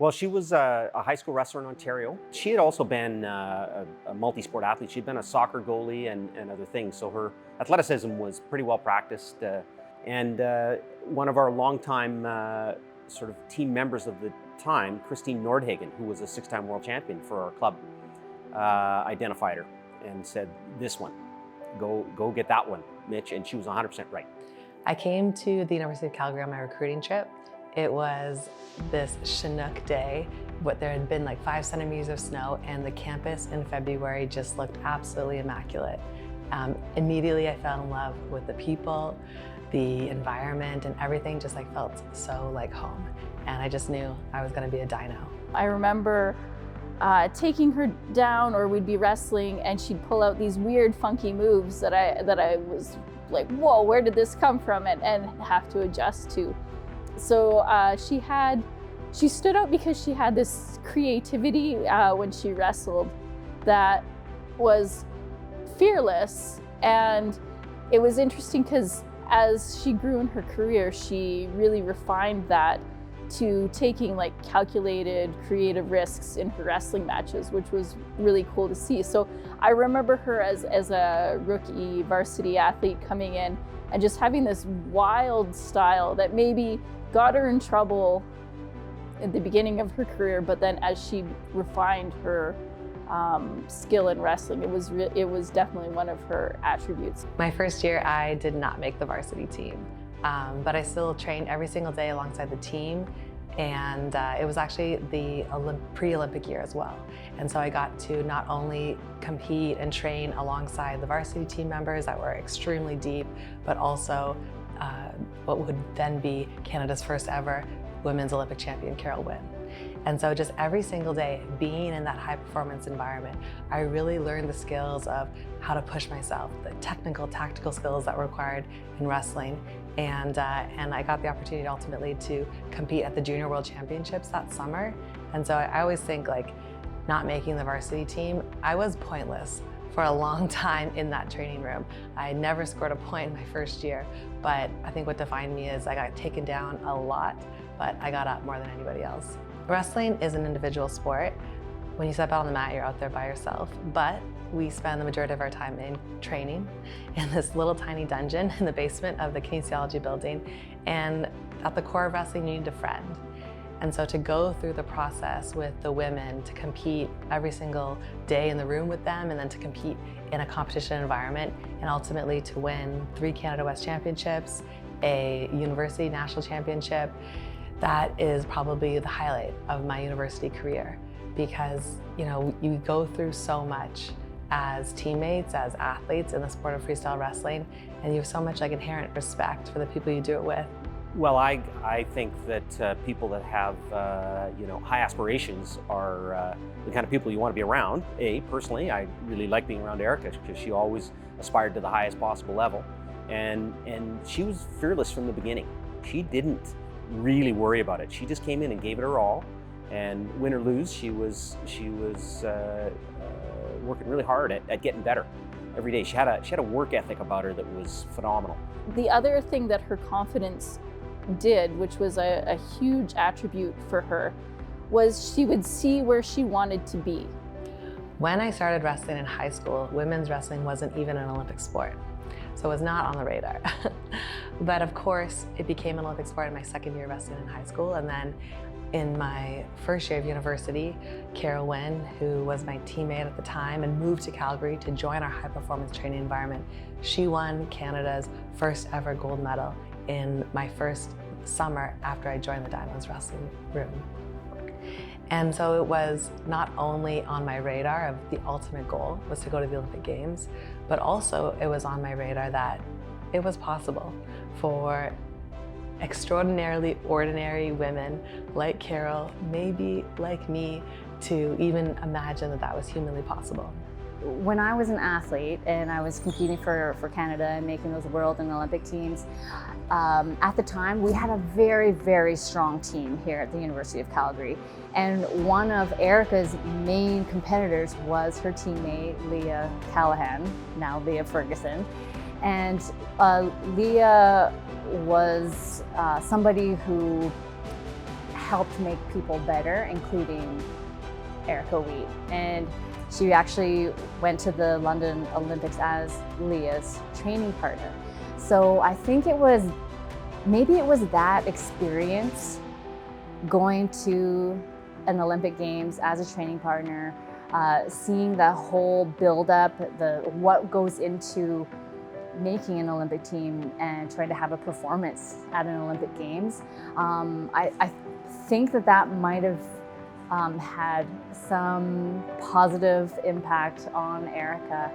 Well, she was a high school wrestler in Ontario. She had also been a multi-sport athlete. She'd been a soccer goalie and other things. So her athleticism was pretty well practiced. And one of our longtime sort of team members of the time, Christine Nordhagen, who was a 6-time world champion for our club, identified her and said, "This one, go get that one, Mitch." And she was 100% right. I came to the University of Calgary on my recruiting trip. It was this Chinook day, but there had been like 5 centimeters of snow, and the campus in February just looked absolutely immaculate. Immediately I fell in love with the people, the environment, and everything just like felt so like home. And I just knew I was gonna be a Dino. I remember taking her down, or we'd be wrestling and she'd pull out these weird funky moves that I was like, whoa, where did this come from? And have to adjust to. So she stood out because she had this creativity when she wrestled that was fearless. And it was interesting because as she grew in her career, she really refined that to taking like calculated, creative risks in her wrestling matches, which was really cool to see. So I remember her as a rookie varsity athlete coming in and just having this wild style that maybe got her in trouble at the beginning of her career, but then as she refined her skill in wrestling, it was definitely one of her attributes. My first year, I did not make the varsity team, but I still trained every single day alongside the team. And it was actually the pre-Olympic year as well. And so I got to not only compete and train alongside the varsity team members that were extremely deep, but also what would then be Canada's first ever women's Olympic champion, Carol Wynn. And so just every single day, being in that high performance environment, I really learned the skills of how to push myself, the technical, tactical skills that were required in wrestling. And I got the opportunity ultimately to compete at the Junior World Championships that summer. And so I always think like not making the varsity team, I was pointless for a long time in that training room. I never scored a point in my first year, but I think what defined me is I got taken down a lot, but I got up more than anybody else. Wrestling is an individual sport. When you step out on the mat, you're out there by yourself, but we spend the majority of our time in training in this little tiny dungeon in the basement of the kinesiology building. And at the core of wrestling, you need a friend. And so to go through the process with the women, to compete every single day in the room with them, and then to compete in a competition environment, and ultimately to win 3 Canada West Championships, a university national championship, that is probably the highlight of my university career. Because you go through so much as teammates, as athletes in the sport of freestyle wrestling, and you have so much like inherent respect for the people you do it with. Well, I think that people that have high aspirations are the kind of people you want to be around. Personally, I really like being around Erica because she always aspired to the highest possible level, and she was fearless from the beginning. She didn't really worry about it. She just came in and gave it her all, and win or lose, she was working really hard at getting better every day. She had a work ethic about her that was phenomenal. The other thing that her confidence did, which was a huge attribute for her, was she would see where she wanted to be. When I started wrestling in high school, women's wrestling wasn't even an Olympic sport. So it was not on the radar. But of course, it became an Olympic sport in my second year of wrestling in high school. And then in my first year of university, Carol Wynn, who was my teammate at the time and moved to Calgary to join our high performance training environment, she won Canada's first ever gold medal in my first summer after I joined the Dinos wrestling room. And so it was not only on my radar of the ultimate goal was to go to the Olympic Games, but also it was on my radar that it was possible for extraordinarily ordinary women like Carol, maybe like me, to even imagine that that was humanly possible. When I was an athlete and I was competing for Canada and making those world and Olympic teams, at the time we had a very, very strong team here at the University of Calgary. And one of Erica's main competitors was her teammate, Leah Callahan, now Leah Ferguson. And Leah was somebody who helped make people better, including Erica Wiebe. And she actually went to the London Olympics as Leah's training partner. So I think maybe it was that experience, going to an Olympic Games as a training partner, seeing the whole build-up, what goes into making an Olympic team and trying to have a performance at an Olympic Games. I think that might have had some positive impact on Erica.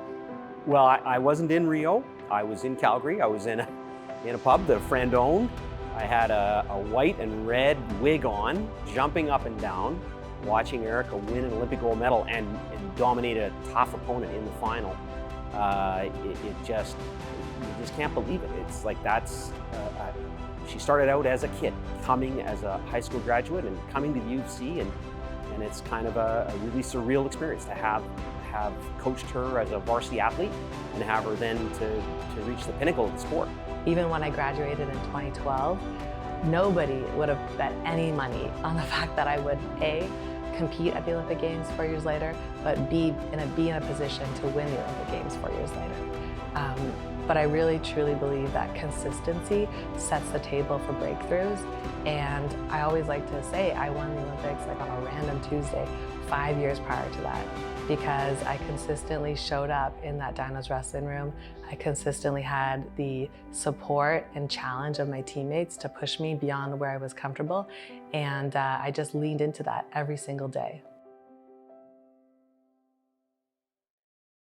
Well, I wasn't in Rio. I was in Calgary. I was in a pub that a friend owned. I had a white and red wig on, jumping up and down, watching Erica win an Olympic gold medal and dominate a tough opponent in the final. You just can't believe it. It's like she started out as a kid, coming as a high school graduate and coming to the U of C, and it's kind of a really surreal experience to have coached her as a varsity athlete and have her then to reach the pinnacle of the sport. Even when I graduated in 2012, nobody would have bet any money on the fact that I would A, compete at the Olympic Games 4 years later, but be in a position to win the Olympic Games 4 years later. But I really truly believe that consistency sets the table for breakthroughs. And I always like to say I won the Olympics like on a random Tuesday 5 years prior to that, because I consistently showed up in that Dinos wrestling room. I consistently had the support and challenge of my teammates to push me beyond where I was comfortable. And I just leaned into that every single day.